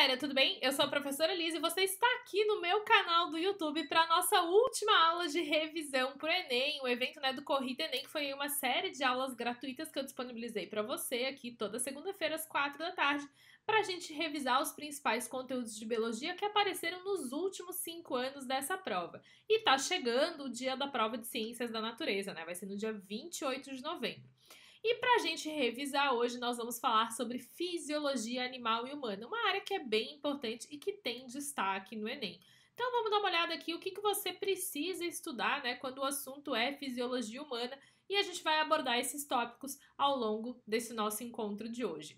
galera, tudo bem? Eu sou a professora Liz e você está aqui no meu canal do YouTube para a nossa última aula de revisão para o Enem, o evento do Corrida Enem, que foi uma série de aulas gratuitas que eu disponibilizei para você aqui toda segunda-feira às 4 da tarde, para a gente revisar os principais conteúdos de biologia que apareceram nos últimos 5 anos dessa prova. E tá chegando o dia da prova de Ciências da Natureza, né? Vai ser no dia 28 de novembro. E para a gente revisar hoje, nós vamos falar sobre fisiologia animal e humana, uma área que é bem importante e que tem destaque no Enem. Então vamos dar uma olhada aqui o que você precisa estudar, né, quando o assunto é fisiologia humana, e a gente vai abordar esses tópicos ao longo desse nosso encontro de hoje.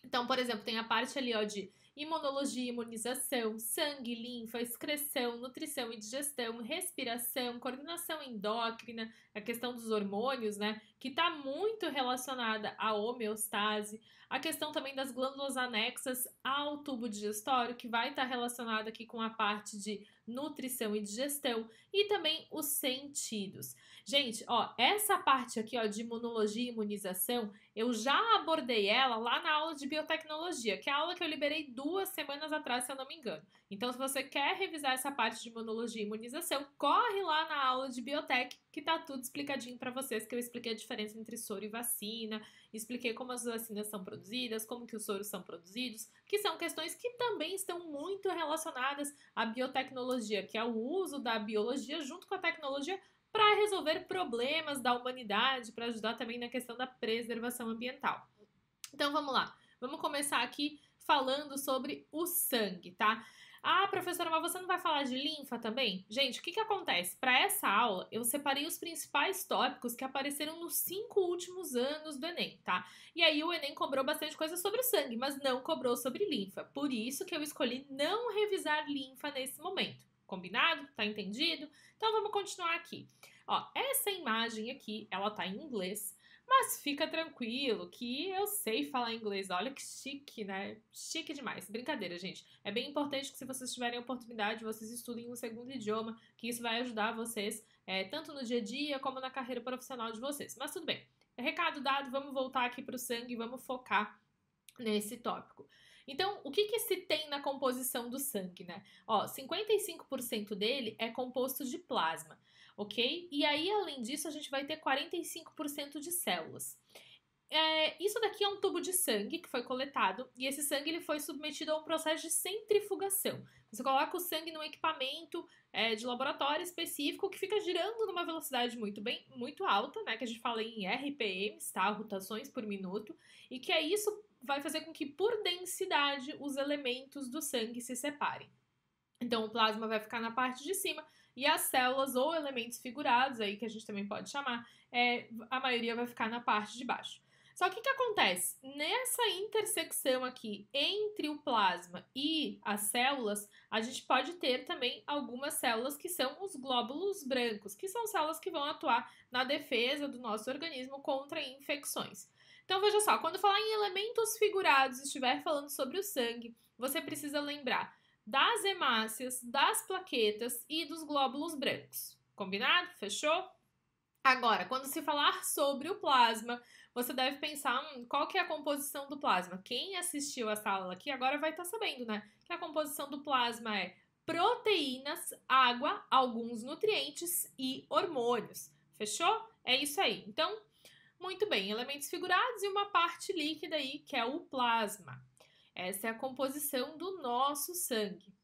Então, por exemplo, tem a parte ali de imunologia, imunização, sangue, linfa, excreção, nutrição e digestão, respiração, coordenação endócrina, a questão dos hormônios, né, que está muito relacionada à homeostase, a questão também das glândulas anexas ao tubo digestório, que vai estar relacionada aqui com a parte de nutrição e digestão, e também os sentidos. Gente, essa parte aqui, de imunologia e imunização, eu já abordei ela lá na aula de biotecnologia, que é a aula que eu liberei 2 semanas atrás, se eu não me engano. Então, se você quer revisar essa parte de imunologia e imunização, corre lá na aula de biotec, que tá tudo explicadinho para vocês, que eu expliquei a diferença entre soro e vacina, expliquei como as vacinas são produzidas, como que os soros são produzidos, que são questões que também estão muito relacionadas à biotecnologia, que é o uso da biologia junto com a tecnologia para resolver problemas da humanidade, para ajudar também na questão da preservação ambiental. Então vamos lá, vamos começar aqui falando sobre o sangue, tá? Ah, professora, mas você não vai falar de linfa também? Gente, o que acontece? Para essa aula, eu separei os principais tópicos que apareceram nos 5 últimos anos do Enem, tá? E aí o Enem cobrou bastante coisa sobre o sangue, mas não cobrou sobre linfa. Por isso que eu escolhi não revisar linfa nesse momento. Combinado? Tá entendido? Então vamos continuar aqui. Essa imagem aqui, ela tá em inglês, mas fica tranquilo que eu sei falar inglês. Olha que chique, né? Chique demais. Brincadeira, gente. É bem importante que se vocês tiverem a oportunidade, vocês estudem um segundo idioma, que isso vai ajudar vocês, tanto no dia a dia como na carreira profissional de vocês. Mas tudo bem. Recado dado, vamos voltar aqui para o sangue e vamos focar nesse tópico. Então, o que se tem na composição do sangue, né? 55% dele é composto de plasma, ok? E aí, além disso, a gente vai ter 45% de células. Isso daqui é um tubo de sangue que foi coletado e esse sangue ele foi submetido a um processo de centrifugação. Você coloca o sangue num equipamento de laboratório específico que fica girando numa velocidade muito alta, né? Que a gente fala em RPMs, tá? Rotações por minuto, e que isso vai fazer com que, por densidade, os elementos do sangue se separem. Então, o plasma vai ficar na parte de cima e as células ou elementos figurados, aí que a gente também pode chamar, a maioria vai ficar na parte de baixo. Só que o que acontece? Nessa intersecção aqui entre o plasma e as células, a gente pode ter também algumas células que são os glóbulos brancos, que são células que vão atuar na defesa do nosso organismo contra infecções. Então, veja só, quando falar em elementos figurados e estiver falando sobre o sangue, você precisa lembrar das hemácias, das plaquetas e dos glóbulos brancos. Combinado? Fechou? Agora, quando se falar sobre o plasma, você deve pensar qual que é a composição do plasma. Quem assistiu essa aula aqui agora vai estar sabendo, né? Que a composição do plasma é proteínas, água, alguns nutrientes e hormônios. Fechou? É isso aí. Então, muito bem, elementos figurados e uma parte líquida aí, que é o plasma. Essa é a composição do nosso sangue.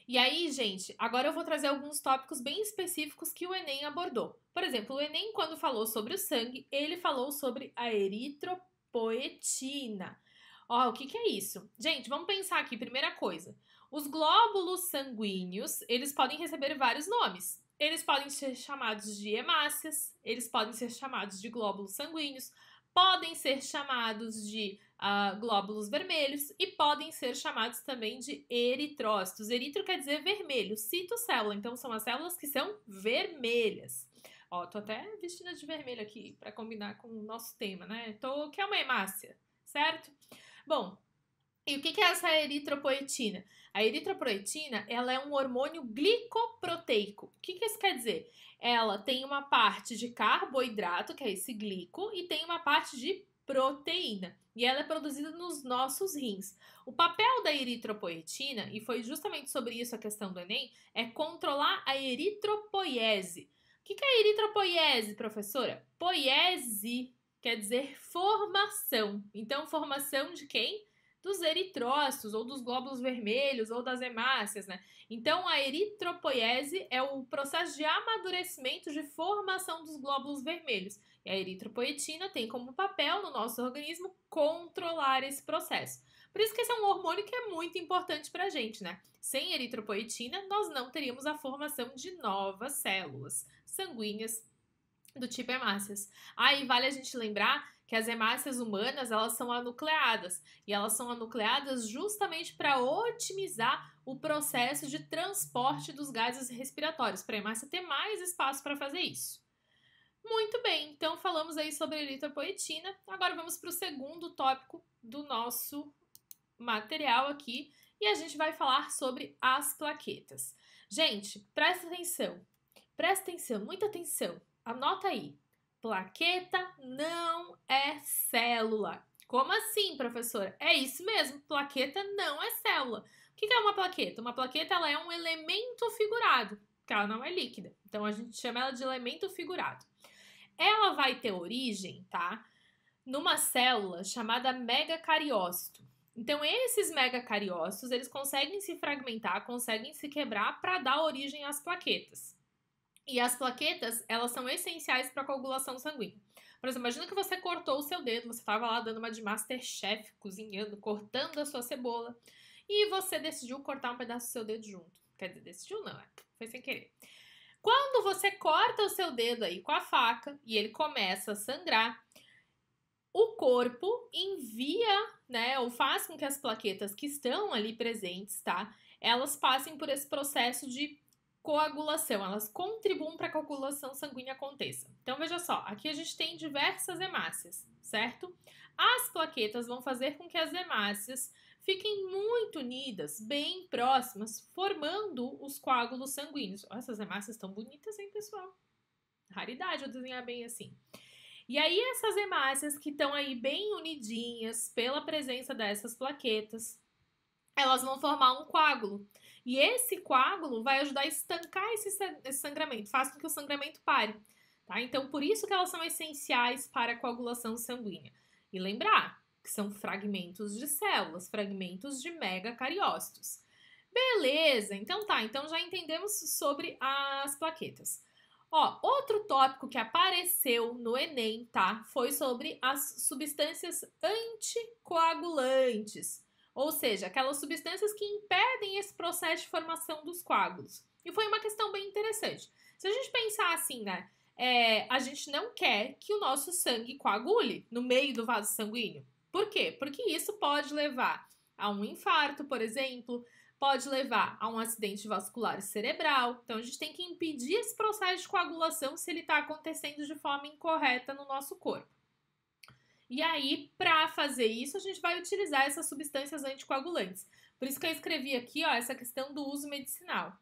E aí, gente, agora eu vou trazer alguns tópicos bem específicos que o Enem abordou. Por exemplo, o Enem, quando falou sobre o sangue, ele falou sobre a eritropoetina. O que é isso? Gente, vamos pensar aqui, primeira coisa. Os glóbulos sanguíneos, eles podem receber vários nomes. Eles podem ser chamados de hemácias, eles podem ser chamados de glóbulos sanguíneos, podem ser chamados de glóbulos vermelhos e podem ser chamados também de eritrócitos. Eritro quer dizer vermelho, citocélula, então são as células que são vermelhas. Tô até vestida de vermelho aqui para combinar com o nosso tema, né? Que é uma hemácia, certo? Bom, e o que é essa eritropoetina? A eritropoetina, ela é um hormônio glicoproteico. O que isso quer dizer? Ela tem uma parte de carboidrato, que é esse glico, e tem uma parte de proteína e ela é produzida nos nossos rins. O papel da eritropoetina, e foi justamente sobre isso a questão do Enem, é controlar a eritropoiese. O que é a eritropoiese, professora? Poiese quer dizer formação. Então, formação de quem? Dos eritrócitos, ou dos glóbulos vermelhos, ou das hemácias, né? Então, a eritropoiese é o processo de amadurecimento de formação dos glóbulos vermelhos. E a eritropoetina tem como papel no nosso organismo controlar esse processo. Por isso que esse é um hormônio que é muito importante pra gente, né? Sem eritropoetina, nós não teríamos a formação de novas células sanguíneas do tipo hemácias. Aí vale a gente lembrar que as hemácias humanas, elas são anucleadas, e elas são anucleadas justamente para otimizar o processo de transporte dos gases respiratórios, para a hemácia ter mais espaço para fazer isso. Muito bem, então falamos aí sobre a eritropoetina. Agora vamos para o segundo tópico do nosso material aqui, e a gente vai falar sobre as plaquetas. Gente, presta atenção, muita atenção. Anota aí. Plaqueta não é célula. Como assim, professora? É isso mesmo, plaqueta não é célula. O que é uma plaqueta? Uma plaqueta ela é um elemento figurado, porque ela não é líquida. Então a gente chama ela de elemento figurado. Ela vai ter origem, tá? Numa célula chamada megacariócito. Então esses megacariócitos, eles conseguem se fragmentar, conseguem se quebrar para dar origem às plaquetas. E as plaquetas, elas são essenciais para a coagulação sanguínea. Por exemplo, imagina que você cortou o seu dedo, você estava lá dando uma de Masterchef, cozinhando, cortando a sua cebola, e você decidiu cortar um pedaço do seu dedo junto. Quer dizer, decidiu não, foi sem querer. Quando você corta o seu dedo aí com a faca e ele começa a sangrar, o corpo envia, né, ou faz com que as plaquetas que estão ali presentes, tá, elas passem por esse processo de coagulação, elas contribuem para que a coagulação sanguínea aconteça. Então, veja só, aqui a gente tem diversas hemácias, certo? As plaquetas vão fazer com que as hemácias fiquem muito unidas, bem próximas, formando os coágulos sanguíneos. Oh, essas hemácias estão bonitas, hein, pessoal? Raridade eu desenhar bem assim. E aí, essas hemácias que estão aí bem unidinhas pela presença dessas plaquetas, elas vão formar um coágulo. E esse coágulo vai ajudar a estancar esse sangramento, faz com que o sangramento pare. Tá? Então, por isso que elas são essenciais para a coagulação sanguínea. E lembrar que são fragmentos de células, fragmentos de megacariócitos. Beleza, então tá, então já entendemos sobre as plaquetas. Ó, outro tópico que apareceu no Enem, tá? Foi sobre as substâncias anticoagulantes. Ou seja, aquelas substâncias que impedem esse processo de formação dos coágulos. E foi uma questão bem interessante. Se a gente pensar assim, né? A gente não quer que o nosso sangue coagule no meio do vaso sanguíneo. Por quê? Porque isso pode levar a um infarto, por exemplo, pode levar a um acidente vascular cerebral. Então, a gente tem que impedir esse processo de coagulação se ele está acontecendo de forma incorreta no nosso corpo. E aí, para fazer isso, a gente vai utilizar essas substâncias anticoagulantes. Por isso que eu escrevi aqui, ó, essa questão do uso medicinal.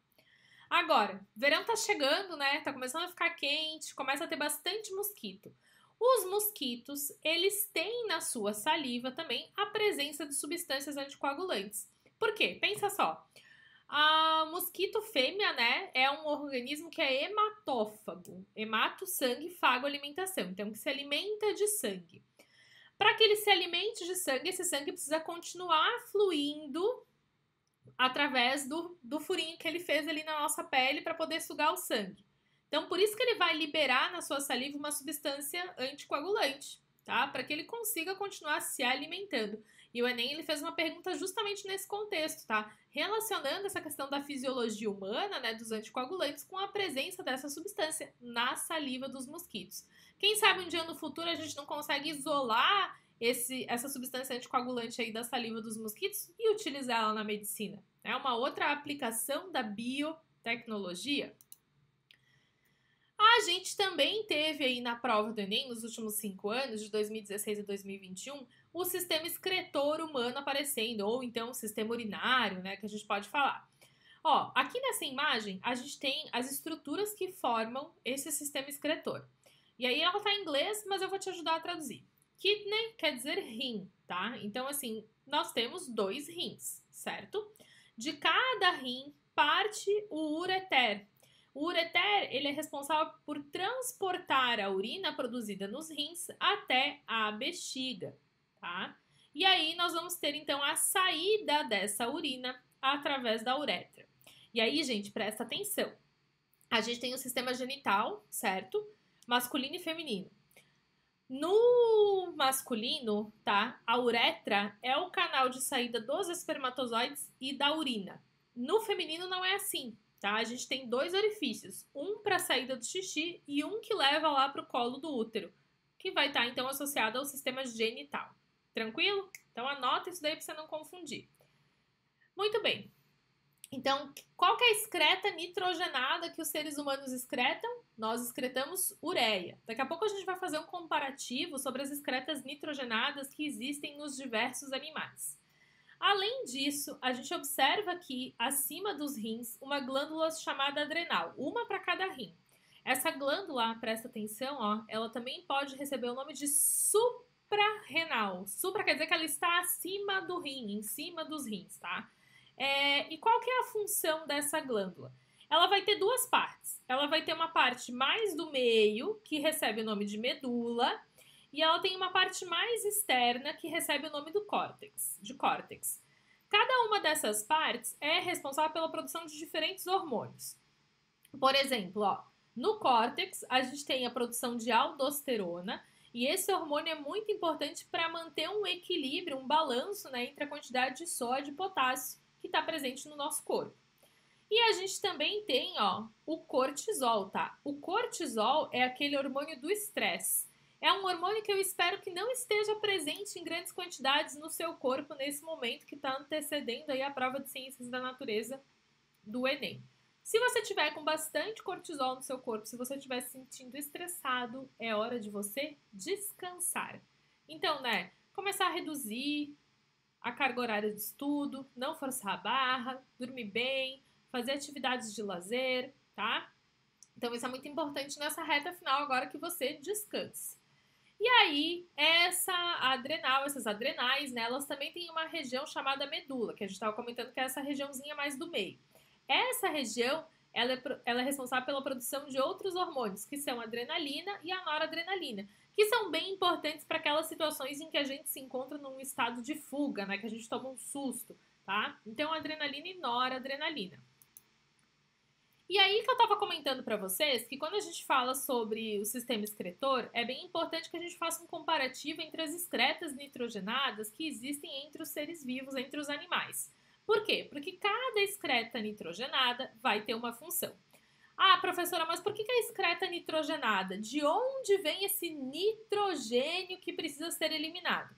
Agora, verão tá chegando, né? Tá começando a ficar quente, começa a ter bastante mosquito. Os mosquitos, eles têm na sua saliva também a presença de substâncias anticoagulantes. Por quê? Pensa só. A mosquito fêmea, né, é um organismo que é hematófago. Hemato, sangue, fago, alimentação. Então, que se alimenta de sangue. Para que ele se alimente de sangue, esse sangue precisa continuar fluindo através do furinho que ele fez ali na nossa pele para poder sugar o sangue. Então, por isso que ele vai liberar na sua saliva uma substância anticoagulante, tá? Para que ele consiga continuar se alimentando. E o Enem ele fez uma pergunta justamente nesse contexto, tá? Relacionando essa questão da fisiologia humana, né, dos anticoagulantes, com a presença dessa substância na saliva dos mosquitos. Quem sabe um dia no futuro a gente não consegue isolar essa substância anticoagulante aí da saliva dos mosquitos e utilizá-la na medicina. É uma outra aplicação da biotecnologia. A gente também teve aí na prova do Enem, nos últimos 5 anos, de 2016 a 2021, o sistema excretor humano aparecendo, ou então o sistema urinário, né, que a gente pode falar. Ó, aqui nessa imagem, a gente tem as estruturas que formam esse sistema excretor. E aí ela tá em inglês, mas eu vou te ajudar a traduzir. Kidney quer dizer rim, tá? Então, assim, nós temos 2 rins, certo? De cada rim parte o ureter. O ureter, ele é responsável por transportar a urina produzida nos rins até a bexiga, tá? E aí nós vamos ter, então, a saída dessa urina através da uretra. E aí, gente, presta atenção. A gente tem o sistema genital, certo? Masculino e feminino. No masculino, tá? A uretra é o canal de saída dos espermatozoides e da urina. No feminino não é assim, tá? A gente tem 2 orifícios, um para a saída do xixi e um que leva lá para o colo do útero, que vai estar então associado ao sistema genital. Tranquilo? Então anota isso daí para você não confundir. Muito bem. Então, qual que é a excreta nitrogenada que os seres humanos excretam? Nós excretamos ureia. Daqui a pouco a gente vai fazer um comparativo sobre as excretas nitrogenadas que existem nos diversos animais. Além disso, a gente observa aqui, acima dos rins, uma glândula chamada adrenal, uma para cada rim. Essa glândula, presta atenção, ó, ela também pode receber o nome de suprarrenal. Supra quer dizer que ela está acima do rim, em cima dos rins, tá? E qual que é a função dessa glândula? Ela vai ter 2 partes. Ela vai ter uma parte mais do meio, que recebe o nome de medula, e ela tem uma parte mais externa, que recebe o nome do córtex, de córtex. Cada uma dessas partes é responsável pela produção de diferentes hormônios. Por exemplo, ó, no córtex, a gente tem a produção de aldosterona, e esse hormônio é muito importante para manter um equilíbrio, um balanço, né, entre a quantidade de sódio e potássio que está presente no nosso corpo. E a gente também tem, ó, o cortisol, tá? O cortisol é aquele hormônio do estresse. É um hormônio que eu espero que não esteja presente em grandes quantidades no seu corpo nesse momento que está antecedendo aí a prova de ciências da natureza do Enem. Se você tiver com bastante cortisol no seu corpo, se você estiver se sentindo estressado, é hora de você descansar. Então, né, começar a reduzir a carga horária de estudo, não forçar a barra, dormir bem, fazer atividades de lazer, tá? Então isso é muito importante nessa reta final agora que você descanse. E aí, essas adrenais, né, elas também têm uma região chamada medula, que a gente estava comentando que é essa regiãozinha mais do meio. Essa região, ela é responsável pela produção de outros hormônios, que são a adrenalina e a noradrenalina, que são bem importantes para aquelas situações em que a gente se encontra num estado de fuga, né, que a gente toma um susto, tá? Então, adrenalina e noradrenalina. E aí que eu estava comentando para vocês que quando a gente fala sobre o sistema excretor, é bem importante que a gente faça um comparativo entre as excretas nitrogenadas que existem entre os seres vivos, entre os animais. Por quê? Porque cada excreta nitrogenada vai ter uma função. Ah, professora, mas por que a excreta nitrogenada? De onde vem esse nitrogênio que precisa ser eliminado?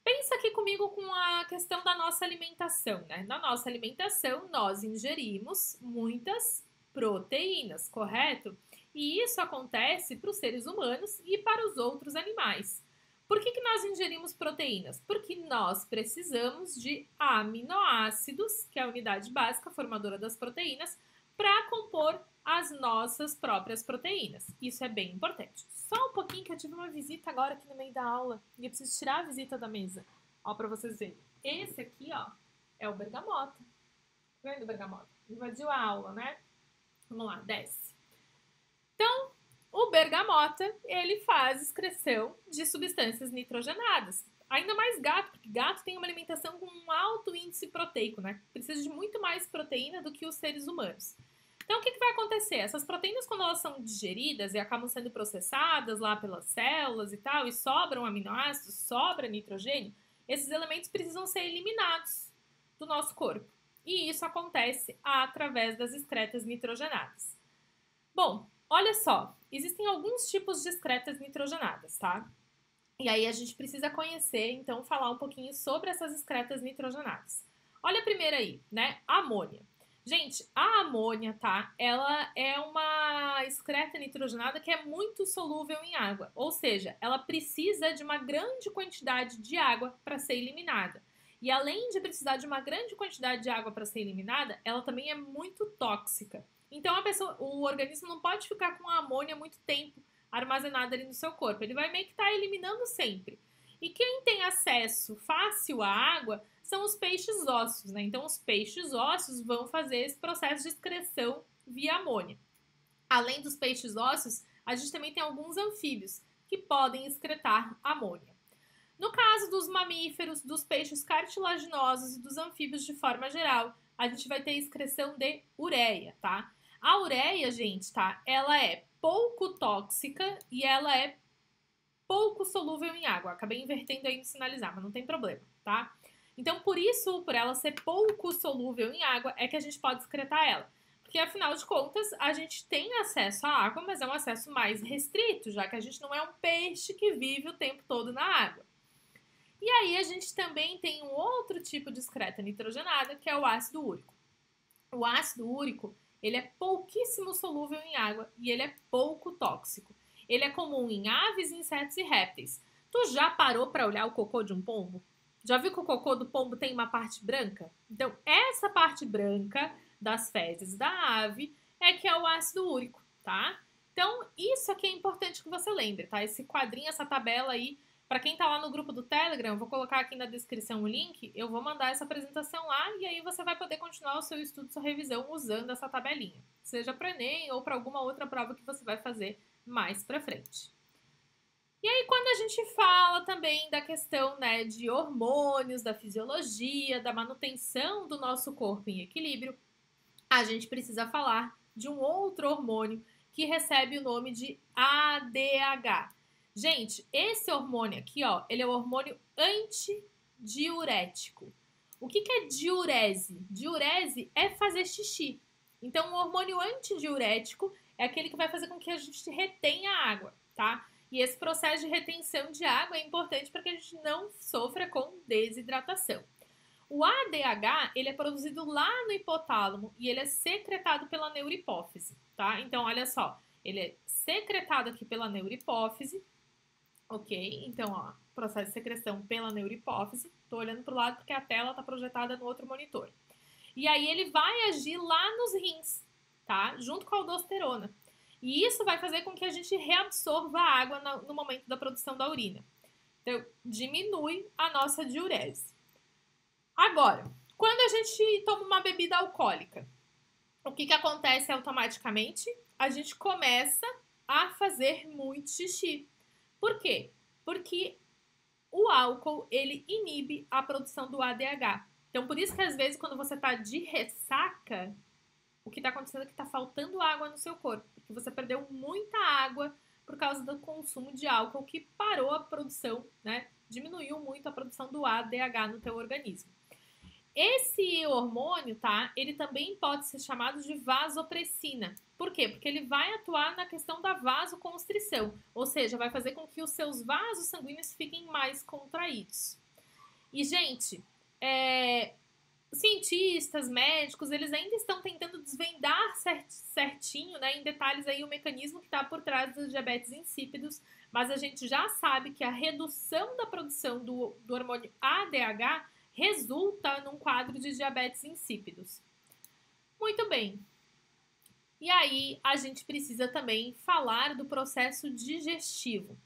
Pensa aqui comigo com a questão da nossa alimentação, né? Na nossa alimentação, nós ingerimos muitas proteínas, correto? E isso acontece para os seres humanos e para os outros animais. Por que nós ingerimos proteínas? Porque nós precisamos de aminoácidos, que é a unidade básica formadora das proteínas, para compor as nossas próprias proteínas. Isso é bem importante. Só um pouquinho que eu tive uma visita agora aqui no meio da aula e eu preciso tirar a visita da mesa. Ó, para vocês verem. Esse aqui, ó, é o bergamota. Tá vendo o bergamota? Invadiu a aula, né? Vamos lá, desce. Então, o bergamota, ele faz excreção de substâncias nitrogenadas. Ainda mais gato, porque gato tem uma alimentação com um alto índice proteico, né? Precisa de muito mais proteína do que os seres humanos. Então, o que vai acontecer? Essas proteínas, quando elas são digeridas e acabam sendo processadas lá pelas células e tal, e sobram aminoácidos, sobra nitrogênio, esses elementos precisam ser eliminados do nosso corpo. E isso acontece através das excretas nitrogenadas. Bom, olha só, existem alguns tipos de excretas nitrogenadas, tá? E aí a gente precisa conhecer, então, falar um pouquinho sobre essas excretas nitrogenadas. Olha a primeira aí, né? A amônia. Gente, a amônia, tá? Ela é uma excreta nitrogenada que é muito solúvel em água. Ou seja, ela precisa de uma grande quantidade de água para ser eliminada. E além de precisar de uma grande quantidade de água para ser eliminada, ela também é muito tóxica. Então o organismo não pode ficar com a amônia muito tempo armazenada ali no seu corpo. Ele vai meio que estar eliminando sempre. E quem tem acesso fácil à água são os peixes ósseos, né? Então, os peixes ósseos vão fazer esse processo de excreção via amônia. Além dos peixes ósseos, a gente também tem alguns anfíbios que podem excretar amônia. No caso dos mamíferos, dos peixes cartilaginosos e dos anfíbios de forma geral, a gente vai ter excreção de ureia, tá? A ureia, gente, tá? Ela é pouco tóxica e ela é pouco solúvel em água. Acabei invertendo aí no sinalizar, mas não tem problema, tá? Então, por isso, por ela ser pouco solúvel em água, é que a gente pode excretar ela. Porque, afinal de contas, a gente tem acesso à água, mas é um acesso mais restrito, já que a gente não é um peixe que vive o tempo todo na água. E aí, a gente também tem um outro tipo de excreta nitrogenada, que é o ácido úrico. O ácido úrico, ele é pouquíssimo solúvel em água e ele é pouco tóxico. Ele é comum em aves, insetos e répteis. Tu já parou para olhar o cocô de um pombo? Já viu que o cocô do pombo tem uma parte branca? Então, essa parte branca das fezes da ave é que é o ácido úrico, tá? Então, isso aqui é importante que você lembre, tá? Esse quadrinho, essa tabela aí, para quem tá lá no grupo do Telegram, eu vou colocar aqui na descrição o link, eu vou mandar essa apresentação lá e aí você vai poder continuar o seu estudo, sua revisão usando essa tabelinha. Seja para Enem ou para alguma outra prova que você vai fazer mais para frente. E aí, quando a gente fala também da questão, né, de hormônios, da fisiologia, da manutenção do nosso corpo em equilíbrio, a gente precisa falar de um outro hormônio que recebe o nome de ADH. Gente, esse hormônio aqui, ó, ele é o hormônio antidiurético. O que é diurese? Diurese é fazer xixi. Então, o hormônio antidiurético é aquele que vai fazer com que a gente retenha a água, tá? E esse processo de retenção de água é importante para que a gente não sofra com desidratação. O ADH, ele é produzido lá no hipotálamo e ele é secretado pela neurohipófise, tá? Então, olha só, ele é secretado aqui pela neurohipófise, ok? Então, ó, processo de secreção pela neurohipófise. Tô olhando pro lado porque a tela tá projetada no outro monitor. E aí ele vai agir lá nos rins, tá? Junto com a aldosterona. E isso vai fazer com que a gente reabsorva a água no momento da produção da urina. Então, diminui a nossa diurese. Agora, quando a gente toma uma bebida alcoólica, o que acontece automaticamente? A gente começa a fazer muito xixi. Por quê? Porque o álcool, ele inibe a produção do ADH. Então, por isso que às vezes quando você tá de ressaca, o que tá acontecendo é que tá faltando água no seu corpo. Porque você perdeu muita água por causa do consumo de álcool que parou a produção, né? Diminuiu muito a produção do ADH no teu organismo. Esse hormônio, tá? Ele também pode ser chamado de vasopressina. Por quê? Porque ele vai atuar na questão da vasoconstrição, ou seja, vai fazer com que os seus vasos sanguíneos fiquem mais contraídos. E, gente, cientistas, médicos, eles ainda estão tentando desvendar certinho, né, em detalhes aí o mecanismo que está por trás dos diabetes insípidos, mas a gente já sabe que a redução da produção do hormônio ADH resulta num quadro de diabetes insípidos. Muito bem. E aí, a gente precisa também falar do processo digestivo.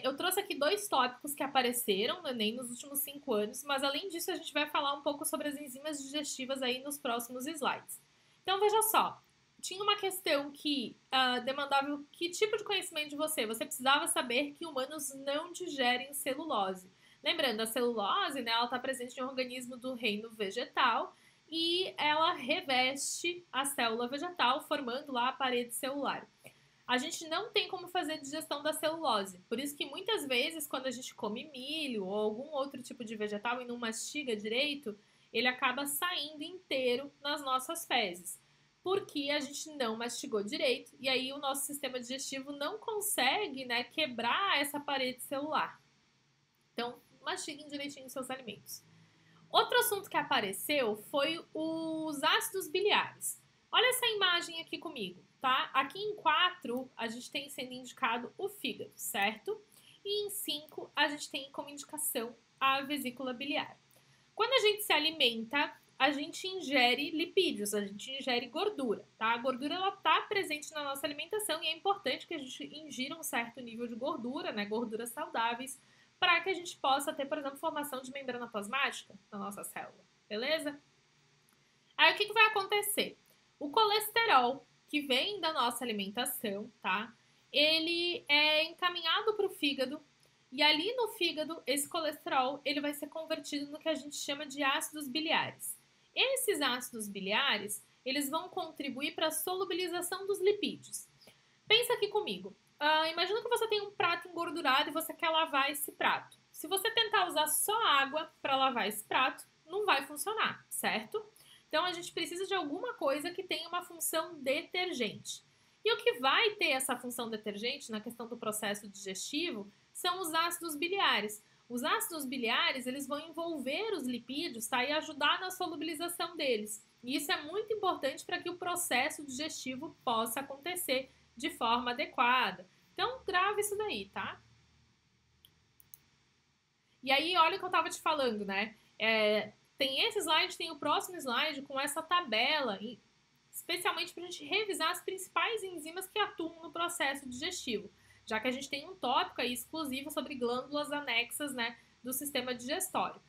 Eu trouxe aqui 2 tópicos que apareceram no Enem nos últimos 5 anos, mas além disso, a gente vai falar um pouco sobre as enzimas digestivas aí nos próximos slides. Então, veja só. Tinha uma questão que demandava que tipo de conhecimento de você? Você precisava saber que humanos não digerem celulose. Lembrando, a celulose, né, ela está presente em um organismo do reino vegetal e ela reveste a célula vegetal, formando lá a parede celular. A gente não tem como fazer digestão da celulose, por isso que muitas vezes quando a gente come milho ou algum outro tipo de vegetal e não mastiga direito, ele acaba saindo inteiro nas nossas fezes, porque a gente não mastigou direito e aí o nosso sistema digestivo não consegue, né, quebrar essa parede celular. Então, mastiguem direitinho os seus alimentos. Outro assunto que apareceu foi os ácidos biliares. Olha essa imagem aqui comigo, tá? Aqui em 4, a gente tem sendo indicado o fígado, certo? E em 5, a gente tem como indicação a vesícula biliar. Quando a gente se alimenta, a gente ingere lipídios, a gente ingere gordura, tá? A gordura, ela tá presente na nossa alimentação e é importante que a gente ingira um certo nível de gordura, né? Gorduras saudáveis, para que a gente possa ter, por exemplo, formação de membrana plasmática na nossa célula, beleza? Aí o que vai acontecer? O colesterol que vem da nossa alimentação, tá? Ele é encaminhado para o fígado e ali no fígado, esse colesterol, ele vai ser convertido no que a gente chama de ácidos biliares. Esses ácidos biliares, eles vão contribuir para a solubilização dos lipídios. Pensa aqui comigo. Imagina que você tem um prato engordurado e você quer lavar esse prato. Se você tentar usar só água para lavar esse prato, não vai funcionar, certo? Então, a gente precisa de alguma coisa que tenha uma função detergente. E o que vai ter essa função detergente na questão do processo digestivo são os ácidos biliares. Os ácidos biliares, eles vão envolver os lipídios, tá? E ajudar na solubilização deles. E isso é muito importante para que o processo digestivo possa acontecer de forma adequada. Então, grave isso daí, tá? E aí, olha o que eu estava te falando, né? Tem esse slide, tem o próximo slide com essa tabela, especialmente para a gente revisar as principais enzimas que atuam no processo digestivo, já que a gente tem um tópico aí exclusivo sobre glândulas anexas, né, do sistema digestório.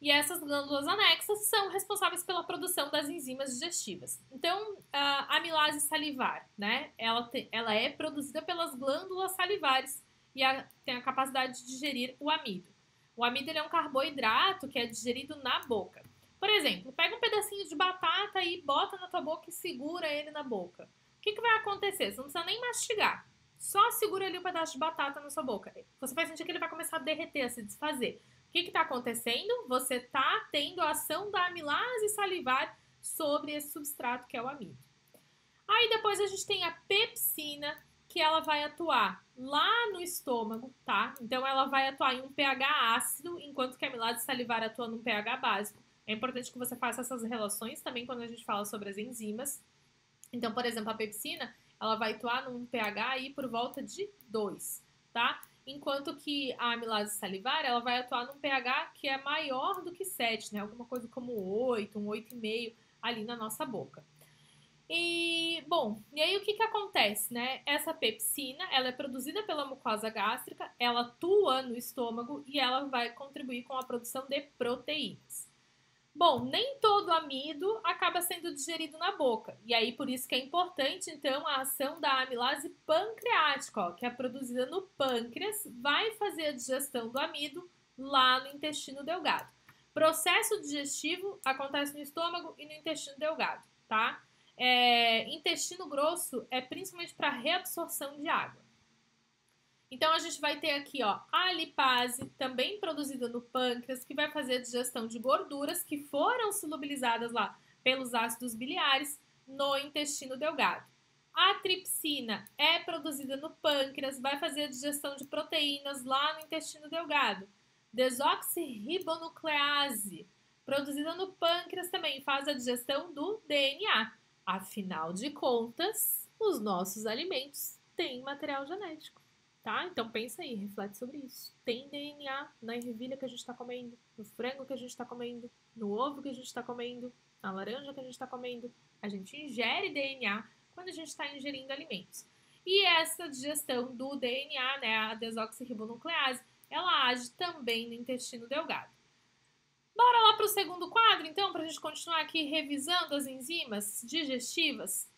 E essas glândulas anexas são responsáveis pela produção das enzimas digestivas. Então, a amilase salivar, né, ela é produzida pelas glândulas salivares e tem a capacidade de digerir o amido. O amido ele é um carboidrato que é digerido na boca. Por exemplo, pega um pedacinho de batata e bota na tua boca e segura ele na boca. O que vai acontecer? Você não precisa nem mastigar. Só segura ali um pedaço de batata na sua boca. Você vai sentir que ele vai começar a derreter, a se desfazer. O que está acontecendo? Você está tendo a ação da amilase salivar sobre esse substrato que é o amido. Aí depois a gente tem a pepsina, que ela vai atuar lá no estômago, tá? Então ela vai atuar em um pH ácido, enquanto que a amilase salivar atua num pH básico. É importante que você faça essas relações também quando a gente fala sobre as enzimas. Então, por exemplo, a pepsina, ela vai atuar num pH aí por volta de 2, tá? Enquanto que a amilase salivar, ela vai atuar num pH que é maior do que 7, né? Alguma coisa como 8, um 8,5 ali na nossa boca. E, bom, e aí o que acontece, né? Essa pepsina, ela é produzida pela mucosa gástrica, ela atua no estômago e ela vai contribuir com a produção de proteínas. Bom, nem todo amido acaba sendo digerido na boca. E aí, por isso que é importante, então, a ação da amilase pancreática, ó, que é produzida no pâncreas, vai fazer a digestão do amido lá no intestino delgado. Processo digestivo acontece no estômago e no intestino delgado, tá? Intestino grosso é principalmente para reabsorção de água. Então, a gente vai ter aqui, ó, a lipase, também produzida no pâncreas, que vai fazer a digestão de gorduras que foram solubilizadas lá pelos ácidos biliares no intestino delgado. A tripsina é produzida no pâncreas, vai fazer a digestão de proteínas lá no intestino delgado. Desoxirribonuclease, produzida no pâncreas, também faz a digestão do DNA. Afinal de contas, os nossos alimentos têm material genético. Tá? Então pensa aí, reflete sobre isso. Tem DNA na ervilha que a gente está comendo, no frango que a gente está comendo, no ovo que a gente está comendo, na laranja que a gente está comendo. A gente ingere DNA quando a gente está ingerindo alimentos. E essa digestão do DNA, né, a desoxirribonuclease, ela age também no intestino delgado. Bora lá para o segundo quadro, então, para a gente continuar aqui revisando as enzimas digestivas?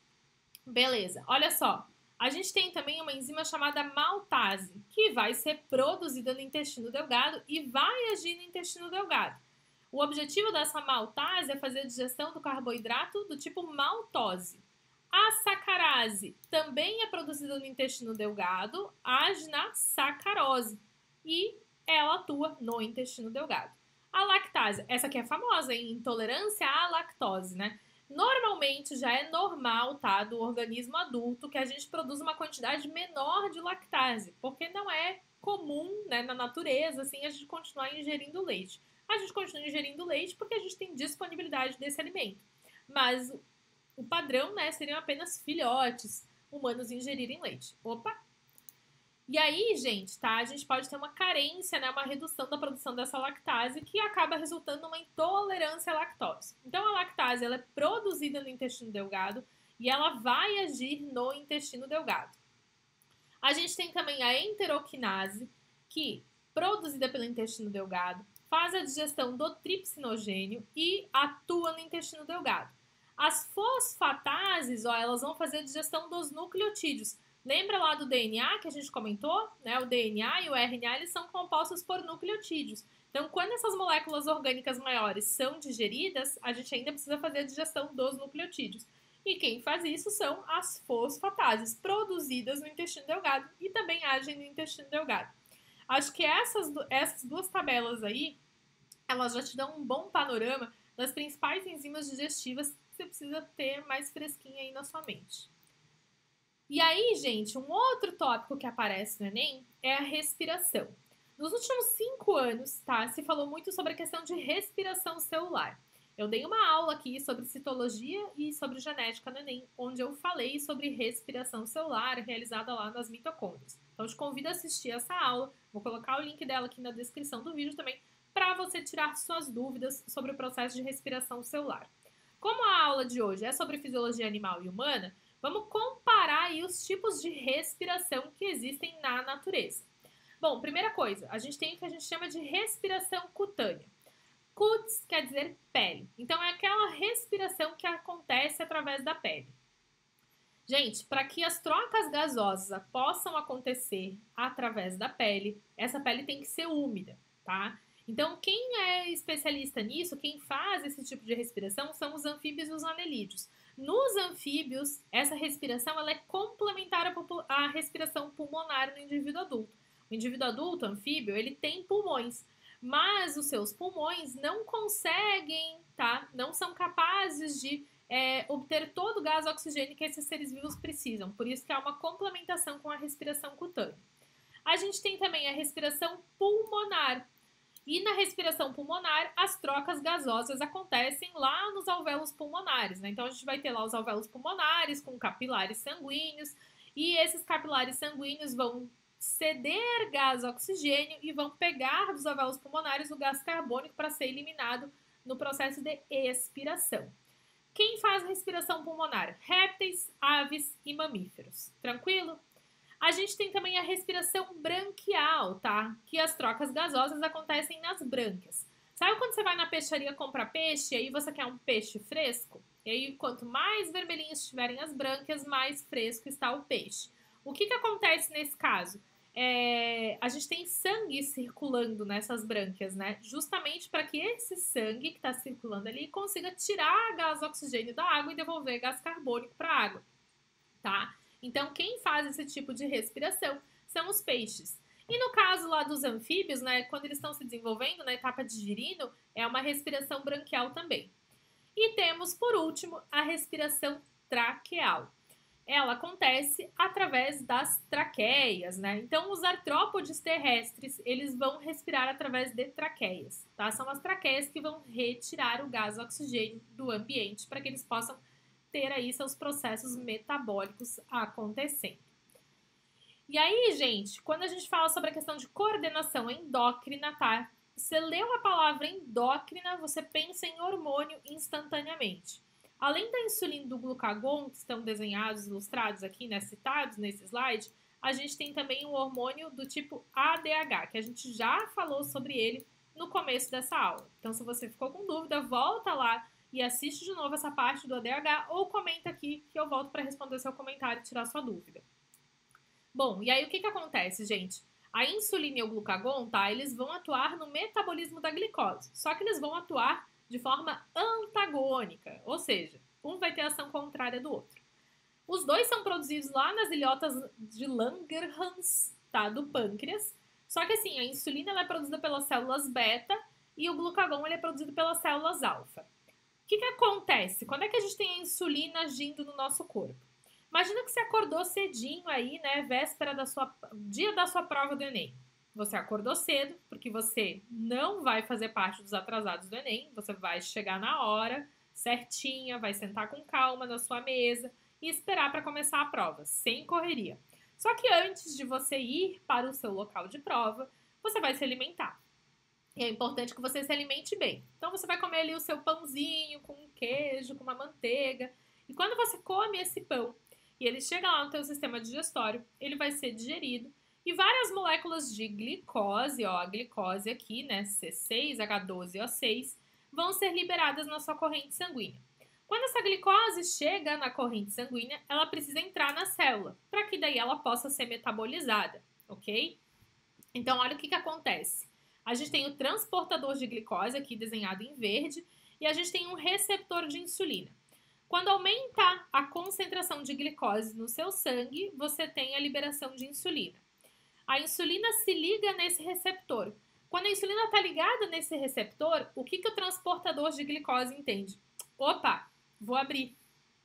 Beleza, olha só. A gente tem também uma enzima chamada maltase, que vai ser produzida no intestino delgado e vai agir no intestino delgado. O objetivo dessa maltase é fazer a digestão do carboidrato do tipo maltose. A sacarase também é produzida no intestino delgado, age na sacarose e ela atua no intestino delgado. A lactase, essa aqui é famosa, hein? Intolerância à lactose, né? Normalmente já é normal, tá, do organismo adulto que a gente produza uma quantidade menor de lactase, porque não é comum, né, na natureza, assim, a gente continuar ingerindo leite. A gente continua ingerindo leite porque a gente tem disponibilidade desse alimento. Mas o padrão, né, seriam apenas filhotes humanos ingerirem leite. Opa! E aí, gente, tá? A gente pode ter uma carência, né? Uma redução da produção dessa lactase que acaba resultando numa intolerância à lactose. Então, a lactase ela é produzida no intestino delgado e ela vai agir no intestino delgado. A gente tem também a enteroquinase, que produzida pelo intestino delgado, faz a digestão do tripsinogênio e atua no intestino delgado. As fosfatases, elas vão fazer a digestão dos nucleotídeos. Lembra lá do DNA que a gente comentou? Né? O DNA e o RNA eles são compostos por nucleotídeos. Então, quando essas moléculas orgânicas maiores são digeridas, a gente ainda precisa fazer a digestão dos nucleotídeos. E quem faz isso são as fosfatases, produzidas no intestino delgado e também agem no intestino delgado. Acho que essas duas tabelas aí, elas já te dão um bom panorama das principais enzimas digestivas que você precisa ter mais fresquinha aí na sua mente. E aí, gente, um outro tópico que aparece no Enem é a respiração. Nos últimos 5 anos, tá, se falou muito sobre a questão de respiração celular. Eu dei uma aula aqui sobre citologia e sobre genética no Enem, onde eu falei sobre respiração celular realizada lá nas mitocôndrias. Então, eu te convido a assistir essa aula. Vou colocar o link dela aqui na descrição do vídeo também, para você tirar suas dúvidas sobre o processo de respiração celular. Como a aula de hoje é sobre fisiologia animal e humana, vamos comparar aí os tipos de respiração que existem na natureza. Bom, primeira coisa, a gente tem o que a gente chama de respiração cutânea. Cutis quer dizer pele. Então, é aquela respiração que acontece através da pele. Gente, para que as trocas gasosas possam acontecer através da pele, essa pele tem que ser úmida, tá? Então, quem é especialista nisso, quem faz esse tipo de respiração, são os anfíbios e os anelídeos. Nos anfíbios, essa respiração ela é complementar à respiração pulmonar no indivíduo adulto. O indivíduo adulto, anfíbio, ele tem pulmões, mas os seus pulmões não conseguem, tá? Não são capazes de obter todo o gás oxigênio que esses seres vivos precisam. Por isso que há uma complementação com a respiração cutânea. A gente tem também a respiração pulmonar. E na respiração pulmonar, as trocas gasosas acontecem lá nos alvéolos pulmonares, né? Então, a gente vai ter lá os alvéolos pulmonares com capilares sanguíneos, e esses capilares sanguíneos vão ceder gás oxigênio e vão pegar dos alvéolos pulmonares o gás carbônico para ser eliminado no processo de expiração. Quem faz respiração pulmonar? Répteis, aves e mamíferos. Tranquilo? A gente tem também a respiração branquial, tá? Que as trocas gasosas acontecem nas brânquias. Sabe quando você vai na peixaria comprar peixe e aí você quer um peixe fresco? E aí, quanto mais vermelhinhas estiverem as brânquias, mais fresco está o peixe. O que acontece nesse caso? A gente tem sangue circulando nessas brânquias, né? Justamente para que esse sangue que está circulando ali consiga tirar gás oxigênio da água e devolver gás carbônico para a água, tá? Então, quem faz esse tipo de respiração são os peixes. E no caso lá dos anfíbios, né, quando eles estão se desenvolvendo na etapa de girino, é uma respiração branquial também. E temos, por último, a respiração traqueal. Ela acontece através das traqueias, né? Então, os artrópodes terrestres, eles vão respirar através de traqueias, tá? São as traqueias que vão retirar o gás oxigênio do ambiente para que eles possam ter aí seus processos metabólicos acontecendo. E aí, gente, quando a gente fala sobre a questão de coordenação endócrina, tá? Você leu a palavra endócrina, você pensa em hormônio instantaneamente. Além da insulina e do glucagon, que estão desenhados, ilustrados aqui, né, citados nesse slide, a gente tem também um hormônio do tipo ADH, que a gente já falou sobre ele no começo dessa aula. Então, se você ficou com dúvida, volta lá e assiste de novo essa parte do ADH ou comenta aqui que eu volto para responder seu comentário e tirar sua dúvida. Bom, e aí o que acontece, gente? A insulina e o glucagon, tá? Eles vão atuar no metabolismo da glicose, só que eles vão atuar de forma antagônica, ou seja, um vai ter ação contrária do outro. Os dois são produzidos lá nas ilhotas de Langerhans, tá? Do pâncreas, só que assim, a insulina ela é produzida pelas células beta e o glucagon ele é produzido pelas células alfa. O que acontece? Quando é que a gente tem a insulina agindo no nosso corpo? Imagina que você acordou cedinho aí, né, véspera dia da sua prova do Enem. Você acordou cedo, porque você não vai fazer parte dos atrasados do Enem, você vai chegar na hora, certinha, vai sentar com calma na sua mesa e esperar para começar a prova, sem correria. Só que antes de você ir para o seu local de prova, você vai se alimentar. E é importante que você se alimente bem. Então, você vai comer ali o seu pãozinho com um queijo, com uma manteiga. E quando você come esse pão e ele chega lá no teu sistema digestório, ele vai ser digerido E várias moléculas de glicose, ó, a glicose aqui, né, C6H12O6, vão ser liberadas na sua corrente sanguínea. Quando essa glicose chega na corrente sanguínea, ela precisa entrar na célula, para que daí ela possa ser metabolizada, ok? Então, olha o que acontece. A gente tem o transportador de glicose, aqui desenhado em verde, e a gente tem um receptor de insulina. Quando aumenta a concentração de glicose no seu sangue, você tem a liberação de insulina. A insulina se liga nesse receptor. Quando a insulina está ligada nesse receptor, o que o transportador de glicose entende? Opa, vou abrir,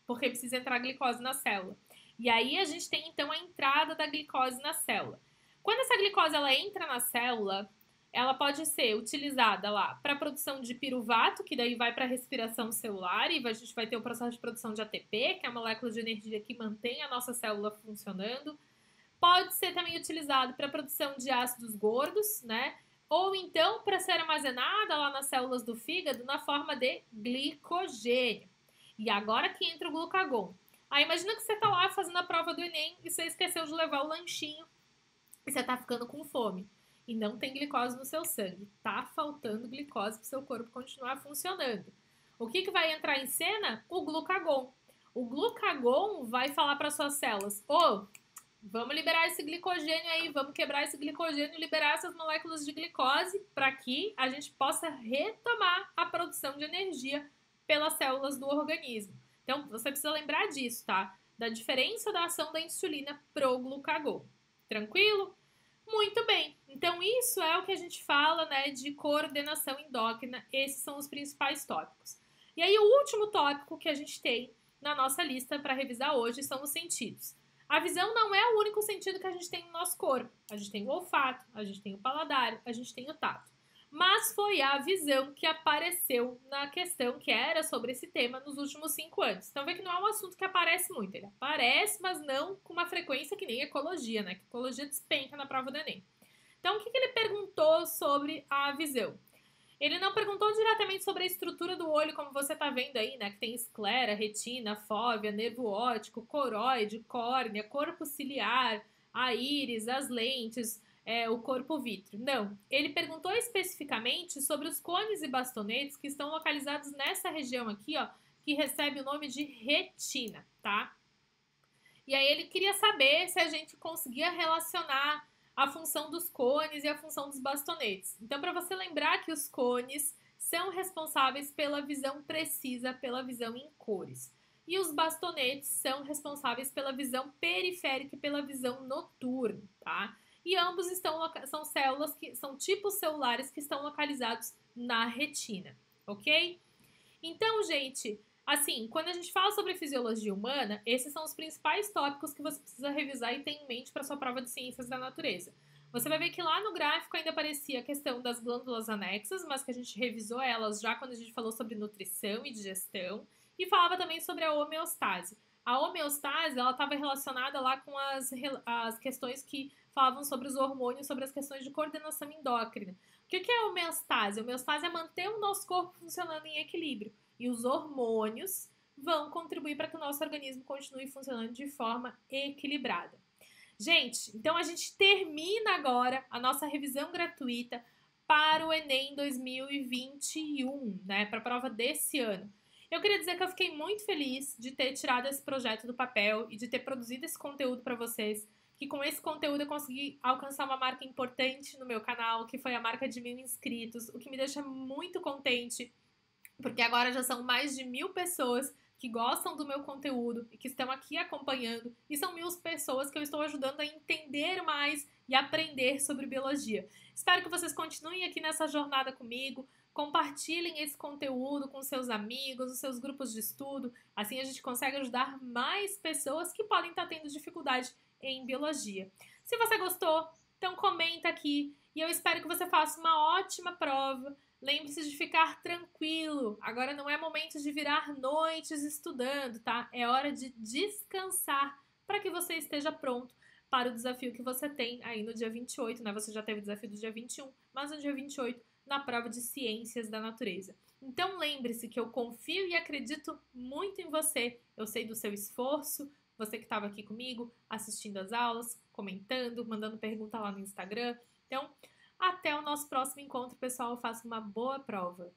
porque precisa entrar glicose na célula. E aí a gente tem então a entrada da glicose na célula. Quando essa glicose ela entra na célula, ela pode ser utilizada lá para a produção de piruvato, que daí vai para a respiração celular e a gente vai ter o processo de produção de ATP, que é a molécula de energia que mantém a nossa célula funcionando. Pode ser também utilizado para a produção de ácidos gordos, né? Ou então para ser armazenada lá nas células do fígado na forma de glicogênio. E agora que entra o glucagon. Aí imagina que você está lá fazendo a prova do Enem e você esqueceu de levar o lanchinho e você está ficando com fome. E não tem glicose no seu sangue. Tá faltando glicose para o seu corpo continuar funcionando. O que vai entrar em cena? O glucagon. O glucagon vai falar para suas células: vamos liberar esse glicogênio aí, vamos quebrar esse glicogênio e liberar essas moléculas de glicose para que a gente possa retomar a produção de energia pelas células do organismo. Então, você precisa lembrar disso, tá? Da diferença da ação da insulina pro glucagon. Tranquilo? Muito bem. Então, isso é o que a gente fala, né, de coordenação endócrina. Esses são os principais tópicos. E aí, o último tópico que a gente tem na nossa lista para revisar hoje são os sentidos. A visão não é o único sentido que a gente tem no nosso corpo. A gente tem o olfato, a gente tem o paladar, a gente tem o tato. Mas foi a visão que apareceu na questão que era sobre esse tema nos últimos 5 anos. Então, vê que não é um assunto que aparece muito. Ele aparece, mas não com uma frequência que nem ecologia, né? Que ecologia despenca na prova do Enem. Então, o que ele perguntou sobre a visão? Ele não perguntou diretamente sobre a estrutura do olho, como você está vendo aí, né? Que tem esclera, retina, fóvea, nervo óptico, coroide, córnea, corpo ciliar, a íris, as lentes, o corpo vítreo. Não, ele perguntou especificamente sobre os cones e bastonetes que estão localizados nessa região aqui, ó, que recebe o nome de retina, tá? E aí ele queria saber se a gente conseguia relacionar a função dos cones e a função dos bastonetes. Então, para você lembrar que os cones são responsáveis pela visão precisa, pela visão em cores. E os bastonetes são responsáveis pela visão periférica e pela visão noturna, tá? E ambos são células que são tipos celulares que estão localizados na retina, ok? Então, gente, assim, quando a gente fala sobre fisiologia humana, esses são os principais tópicos que você precisa revisar e ter em mente para sua prova de ciências da natureza. Você vai ver que lá no gráfico ainda aparecia a questão das glândulas anexas, mas que a gente revisou elas já quando a gente falou sobre nutrição e digestão, e falava também sobre a homeostase. A homeostase, ela estava relacionada lá com as questões que falavam sobre os hormônios, sobre as questões de coordenação endócrina. O que é a homeostase? A homeostase é manter o nosso corpo funcionando em equilíbrio. E os hormônios vão contribuir para que o nosso organismo continue funcionando de forma equilibrada. Gente, então a gente termina agora a nossa revisão gratuita para o Enem 2021, né? Para a prova desse ano. Eu queria dizer que eu fiquei muito feliz de ter tirado esse projeto do papel e de ter produzido esse conteúdo para vocês, que com esse conteúdo eu consegui alcançar uma marca importante no meu canal, que foi a marca de 1000 inscritos, o que me deixa muito contente, porque agora já são mais de 1000 pessoas que gostam do meu conteúdo e que estão aqui acompanhando, e são 1000 pessoas que eu estou ajudando a entender mais e aprender sobre biologia. Espero que vocês continuem aqui nessa jornada comigo, compartilhem esse conteúdo com seus amigos, os seus grupos de estudo, assim a gente consegue ajudar mais pessoas que podem estar tendo dificuldade em biologia. Se você gostou, então comenta aqui e eu espero que você faça uma ótima prova. Lembre-se de ficar tranquilo. Agora não é momento de virar noites estudando, tá? É hora de descansar para que você esteja pronto para o desafio que você tem aí no dia 28, né? Você já teve o desafio do dia 21, mas no dia 28 na prova de Ciências da Natureza. Então lembre-se que eu confio e acredito muito em você. Eu sei do seu esforço, você que estava aqui comigo, assistindo as aulas, comentando, mandando pergunta lá no Instagram. Então, até o nosso próximo encontro, pessoal. Faça uma boa prova!